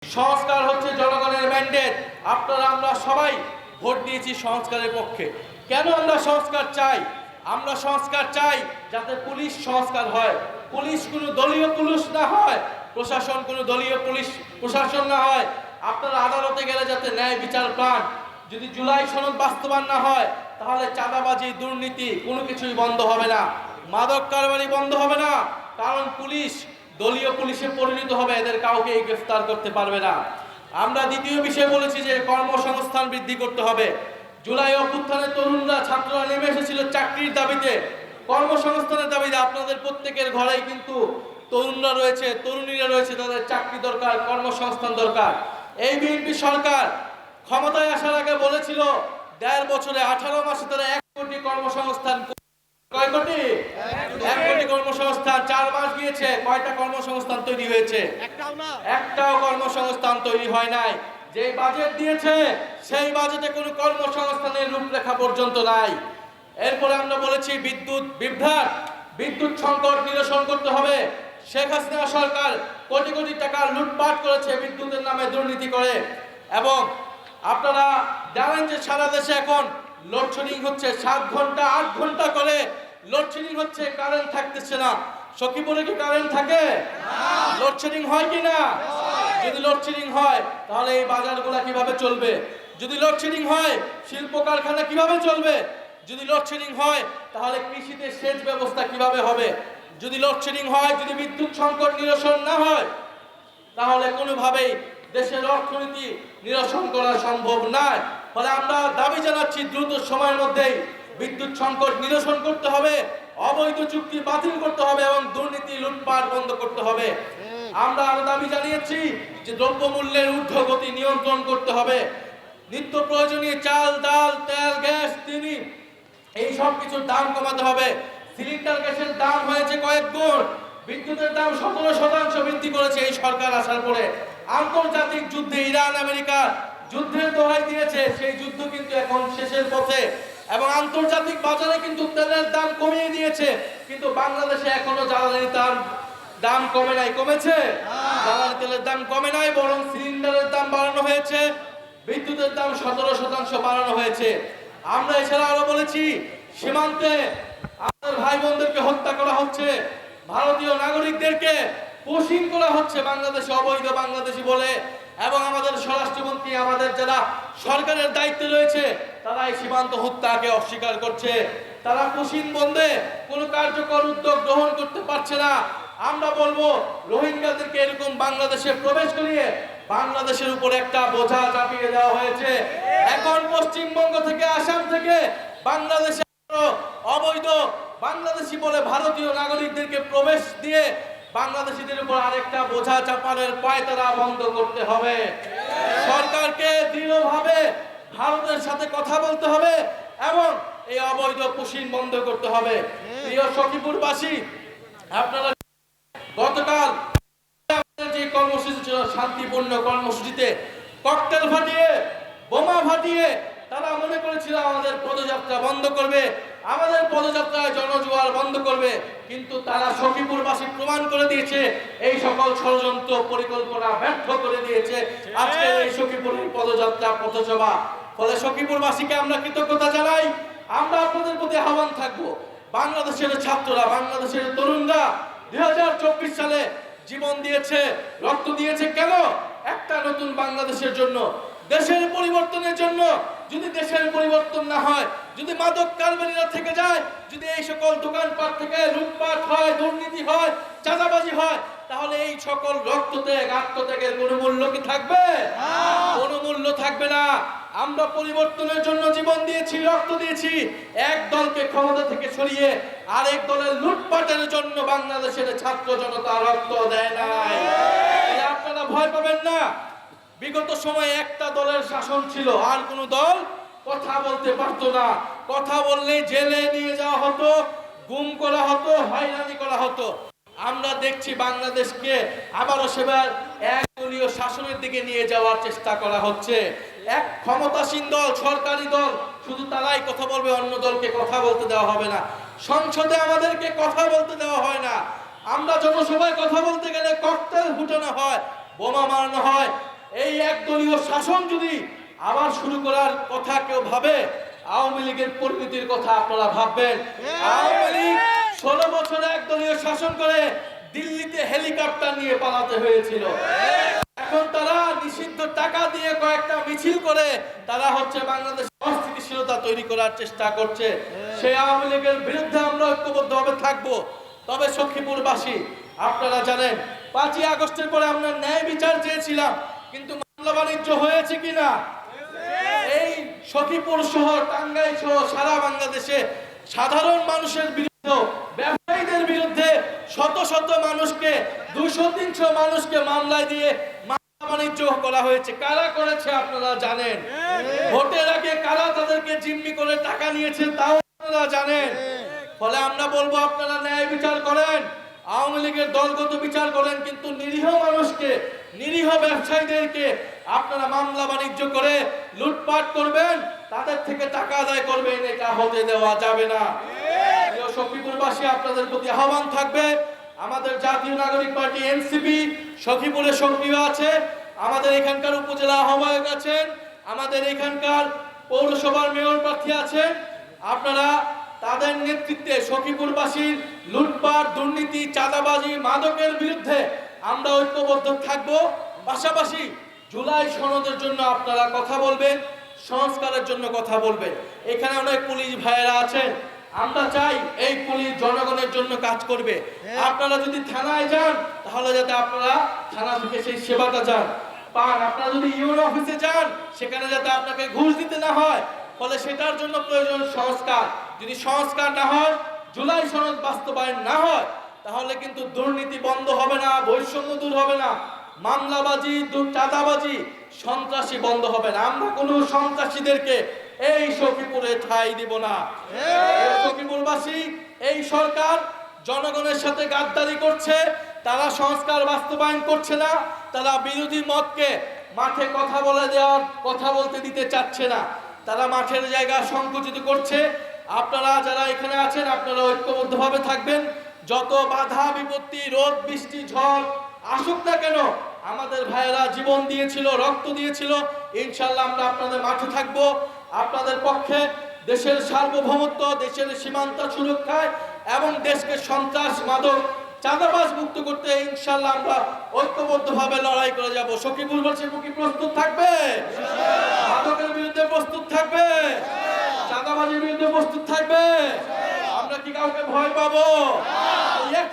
সংস্কার হচ্ছে জনগণের ম্যান্ডেট। আপনারা আমরা সবাই ভোট দিয়েছি সংস্কারের পক্ষে। কেন আমরা সংস্কার চাই? আমরা সংস্কার চাই যাতে পুলিশ সংস্কার হয়, পুলিশ কোনো দলীয় পুলিশ না হয়, প্রশাসন কোনো দলীয় পুলিশ প্রশাসন না হয়। আপনারা আদালতে গেলে যাতে ন্যায় বিচার পান। যদি জুলাই সনদ বাস্তবায়ন না হয় তাহলে চাঁদাবাজি, দুর্নীতি কোনো কিছুই বন্ধ হবে না, মাদক কারবারি বন্ধ হবে না, কারণ পুলিশ দলীয় পুলিশে পরিণত হবে, এদের কাউকে গ্রেফতার করতে পারবে না। আমরা দ্বিতীয় বিষয় বলেছি যে কর্মসংস্থান বৃদ্ধি করতে হবে। জুলাই অভ্যুত্থানে তরুণরা, ছাত্ররা নেমে এসেছিল চাকরির দাবিতে, কর্মসংস্থানের দাবিতে। আপনাদের প্রত্যেকের ঘরেই কিন্তু তরুণরা রয়েছে, তরুণীরা রয়েছে, তাদের চাকরি দরকার, কর্মসংস্থান দরকার। এই বিএনপি সরকার ক্ষমতায় আসার আগে বলেছিল ১.৫ বছরে ১৮ মাসে তারা ১ কোটি কর্মসংস্থান। কয় কোটি? ১ কোটি কর্মসংস্থান। ৪ মাস গিয়েছে, কয়টা কর্মসংস্থান তৈরি হয়েছে? একটাও কর্মসংস্থান তৈরি হয় নাই। যে বাজেট দিয়েছে সেই বাজেটে কোনো কর্মসংস্থানের রূপরেখা পর্যন্ত নাই। এরপরে আমরা বলেছি বিদ্যুৎ বিভ্রাট, বিদ্যুৎ সংকট নিরসন করতে হবে। শেখ হাসিনা সরকার কোটি কোটি টাকা লুটপাট করেছে বিদ্যুতের নামে, দুর্নীতি করে। এবং আপনারা জানেন যে সারা দেশে এখন লোডশেডিং হচ্ছে, 7 ঘন্টা 8 ঘন্টা করে লোডশেডিং হচ্ছে, কারেন্ট থাকতেছে না। সখীপুরে কি কারেন্ট থাকে? লোডশেডিং হয় কি না? যদি লোডশেডিং হয় তাহলে এই বাজারগুলা কিভাবে চলবে? যদি লোডশেডিং হয় শিল্প কারখানা কিভাবে চলবে? যদি লোডশেডিং হয় তাহলে কৃষিতে সেচ ব্যবস্থা কিভাবে হবে? যদি লোডশেডিং হয়, যদি বিদ্যুৎ সংকট নিরসন না হয় তাহলে কোনোভাবেই দেশের অর্থনীতি নিরসন করা সম্ভব নয়। ফলে আমরা দাবি জানাচ্ছি দ্রুত সময়ের মধ্যেই বিদ্যুৎ সংকট নিরসন করতে হবে, অবৈধ চুক্তি বাতিল করতে হবে এবং দুর্নীতি লুটপাট বন্ধ করতে হবে। আমরা আরো দাবি জানিয়েছি যে দ্রব্যমূল্যের ঊর্ধ্বগতি নিয়ন্ত্রণ করতে হবে। নিত্য প্রয়োজনীয় চাল, ডাল, তেল, গ্যাস, চিনি এই সব কিছুর দাম কমাতে হবে। সিলিন্ডার গ্যাসের দাম হয়েছে কয়েক গুণ, বিদ্যুতের দাম 17% বৃদ্ধি করেছে এই সরকার আসার পরে। আন্তর্জাতিক যুদ্ধে ইরান আমেরিকা যুদ্ধের দোহাই দিয়েছে, সেই যুদ্ধ কিন্তু এখন শেষের পথে। এবং আন্তর্জাতিক বাজারে কিন্তু তেলের দাম কমিয়ে দিয়েছে, কিন্তু বাংলাদেশে এখনো জ্বালানির দাম কমে নাই। কমেছে? জ্বালানি তেলের দাম কমে নাই, বরং সিলিন্ডারের দাম বাড়ানো হয়েছে, বিদ্যুতের দাম 17% বাড়ানো হয়েছে। আমরা এছাড়া আরো বলেছি সীমান্তে আমাদের ভাই বোনদেরকে হত্যা করা হচ্ছে, ভারতীয় নাগরিকদেরকে পোশিং করা হচ্ছে বাংলাদেশে অবৈধ বাংলাদেশি বলে। এবং আমাদের স্বরাষ্ট্রমন্ত্রী, আমাদের যারা সরকারের দায়িত্বে রয়েছে, তারা এই সীমান্ত হত্যাকে অস্বীকার করছে। তারা পোশিং বন্ধে কোনো কার্যকর উদ্যোগ গ্রহণ করতে পারছে না। আমরা বলবো রোহিঙ্গাদেরকে এরকম বাংলাদেশে প্রবেশ করিয়ে বাংলাদেশের উপর একটা বোঝা চাপিয়ে দেওয়া হয়েছে। এখন পশ্চিমবঙ্গ থেকে, আসাম থেকে বাংলাদেশে অবৈধ বাংলাদেশি বলে ভারতীয় নাগরিকদেরকে প্রবেশ দিয়ে বাংলাদেশিদের উপর আরেকটা বোঝা চাপানোর পায়তারা বন্ধ করতে হবে। সরকারকে দৃঢ়ভাবে ভারতের সাথে কথা বলতে হবে এবং এই অবৈধ পুশিং বন্ধ করতে হবে। প্রিয় সখীপুরবাসী, আপনারা গতকাল যে কর্মসূচি ছিল শান্তিপূর্ণ কর্মসূচিতে ককটেল ফাটিয়ে, বোমা ফাটিয়ে তারা মনে করেছিল আমাদের পদযাত্রা বন্ধ করবে, আমাদের পদযাত্রায় জনজোয়ার বন্ধ করবে। কিন্তু তারা সখীপুরবাসী প্রমাণ করে দিয়েছে এই সকল ষড়যন্ত্র পরিকল্পনা ব্যর্থ করে দিয়েছে আজকে এই সখীপুরের পদযাত্রা, পথসভা। ফলে সখীপুরবাসীকে আমরা কৃতজ্ঞতা জানাই। আমরা আপনাদের প্রতি আহ্বান থাকবো, বাংলাদেশের ছাত্ররা, বাংলাদেশের তরুণরা 2024 সালে জীবন দিয়েছে, রক্ত দিয়েছে কেন? একটা নতুন বাংলাদেশের জন্য, দেশের পরিবর্তনের জন্য। যদি দেশের পরিবর্তন না হয়, যদি মাদক কারবারিরা থেকে যায়, যদি এই সকল দোকানপাট থেকে লুটপাট হয়, দুর্নীতি হয়, চাঁদাবাজি হয়, তাহলে এই সকল রক্তত্যাগ, আত্মত্যাগের কোনো মূল্য কি থাকবে? কোনো মূল্য থাকবে না। আমরা পরিবর্তনের জন্য জীবন দিয়েছি, রক্ত দিয়েছি। এক দলকে ক্ষমতা থেকে সরিয়ে আরেক দলের লুটপাটের জন্য বাংলাদেশের ছাত্র জনতা রক্ত দেয় নাই। আপনারা ভয় পাবেন না। বিগত সময়ে একটা দলের শাসন ছিল, আর কোন দল কথা বলতে পারতো না। কথা বললে জেলে নিয়ে যাওয়া হতো, গুম করা হতো, হয়রানি করা হতো। আমরা দেখছি বাংলাদেশকে আবারও সেবার একদলীয় শাসনের দিকে নিয়ে যাওয়ার চেষ্টা করা হচ্ছে। এক ক্ষমতাসীন দল, সরকারি দল, শুধু তারাই কথা বলবে, অন্য দলকে কথা বলতে দেওয়া হবে না। সংসদে আমাদেরকে কথা বলতে দেওয়া হয় না। আমরা জনসভায় কথা বলতে গেলে ককটেল ফুটানো হয়, বোমা মারানো হয়, একদলীয় শাসন যদি আবার শুরু করার কথা কেউ ভাবে, আওয়ামী লীগের পরিণতির কথা আপনারা ভাববেন। আওয়ামী লীগ 16 বছর একদলীয় শাসন করে দিল্লিতে হেলিকপ্টার নিয়ে পালাতে হয়েছিল। এখন তারা নিষিদ্ধ টাকা দিয়ে কয়েকটা মিছিল করে তারা হচ্ছে বাংলাদেশ অস্থিতিশীলতা তৈরি করার চেষ্টা করছে। সেই আওয়ামী লীগের বিরুদ্ধে আমরা ঐক্যবদ্ধভাবে থাকবো। তবে সখীপুরবাসী, আপনারা জানেন 5ই আগস্টের পরে আমরা ন্যায় বিচার চেয়েছিলাম, কিন্তু মামলা বাণিজ্য হয়েছে কিনা? এই সখীপুর শহর, টাঙ্গাইল সহ সারা বাংলাদেশে সাধারণ মানুষের বিরুদ্ধে, ব্যবসায়ীদের বিরুদ্ধে শত শত মানুষকে, 200-300 মানুষকে মামলায় দিয়ে মামলা বাণিজ্য করা হয়েছে। কারা করেছে আপনারা জানেন। ভোটের আগে কারা তাদেরকে জিম্মি করে টাকা নিয়েছে তাও আপনারা জানেন। ফলে আমরা বলবো আপনারা ন্যায় বিচার করেন, আওয়ামী লীগের দলগত বিচার করেন, কিন্তু নিরীহ মানুষকে, নিরীহ ব্যবসায়ীদেরকে আপনারা মামলা বাণিজ্য করে লুটপাট করবেন, তাদের থেকে টাকা আদায় করবেন, এটা হতে দেওয়া যাবে না। প্রিয় সখীপুরবাসী, আপনাদের প্রতি আহ্বান থাকবে, আমাদের জাতীয় নাগরিক পার্টি এনসিপি সখীপুরে সক্রিয় আছে, আমাদের এখানকার উপজেলা আহ্বায়ক আছেন, আমাদের এখানকার পৌরসভার মেয়র প্রার্থী আছেন। আপনারা তাদের নেতৃত্বে সখীপুরবাসীর লুটপাট, দুর্নীতি, চাঁদাবাজি, মাদকের বিরুদ্ধে আমরা ঐক্যবদ্ধ থাকব। পাশাপাশি জুলাই সনদের জন্য আপনারা কথা বলবেন, সংস্কারের জন্য কথা বলবেন। এখানে অনেক পুলিশ ভাইয়েরা আছেন, আমরা চাই এই পুলিশ জনগণের জন্য কাজ করবে। আপনারা যদি থানায় যান, তাহলে যাতে আপনারা থানা থেকে সেই সেবাটা পান। আপনারা যদি ইউনো অফিসে যান, সেখানে যাতে আপনাকে ঘুষ দিতে না হয়। ফলে সেটার জন্য প্রয়োজন সংস্কার। যদি সংস্কার না হয়, জুলাই সনদ বাস্তবায়ন না হয়, তাহলে কিন্তু দুর্নীতি বন্ধ হবে না, বৈষম্য দূর হবে না, মামলাবাজি, চাঁদাবাজি, সন্ত্রাসী বন্ধ হবে না। আমরা কোনো সন্ত্রাসীদেরকে এই সখীপুরে ঠাঁই দিব না। সখীপুরবাসী, এই সরকার জনগণের সাথে গাদ্দারি করছে, তারা সংস্কার বাস্তবায়ন করছে না, তারা বিরোধী মতকে মাঠে কথা বলে দেওয়ার, কথা বলতে দিতে চাচ্ছে না, তারা মাঠের জায়গা সংকুচিত করছে। আপনারা যারা এখানে আছেন, আপনারা ঐক্যবদ্ধভাবে থাকবেন। যত বাধা বিপত্তি, রোদ বৃষ্টি ঝড় আসুক না কেন, আমাদের ভাইয়েরা জীবন দিয়েছিল, রক্ত দিয়েছিল, ইনশাআল্লাহ আমরা আপনাদের মাঠে থাকব, আপনাদের পক্ষে। দেশের সার্বভৌমত্ব, দেশের সীমান্ত সুরক্ষায় এবং দেশকে সন্ত্রাস, মাদক, চাঁদাবাজ মুক্ত করতে ইনশাআল্লাহ আমরা ঐক্যবদ্ধভাবে লড়াই করে যাব। সখীপুরবাসী কি প্রস্তুত থাকবে? মাদকের বিরুদ্ধে প্রস্তুত থাকবে? চাঁদাবাজির বিরুদ্ধে প্রস্তুত থাকবে? আমরা কি কাউকে ভয় পাবো? 100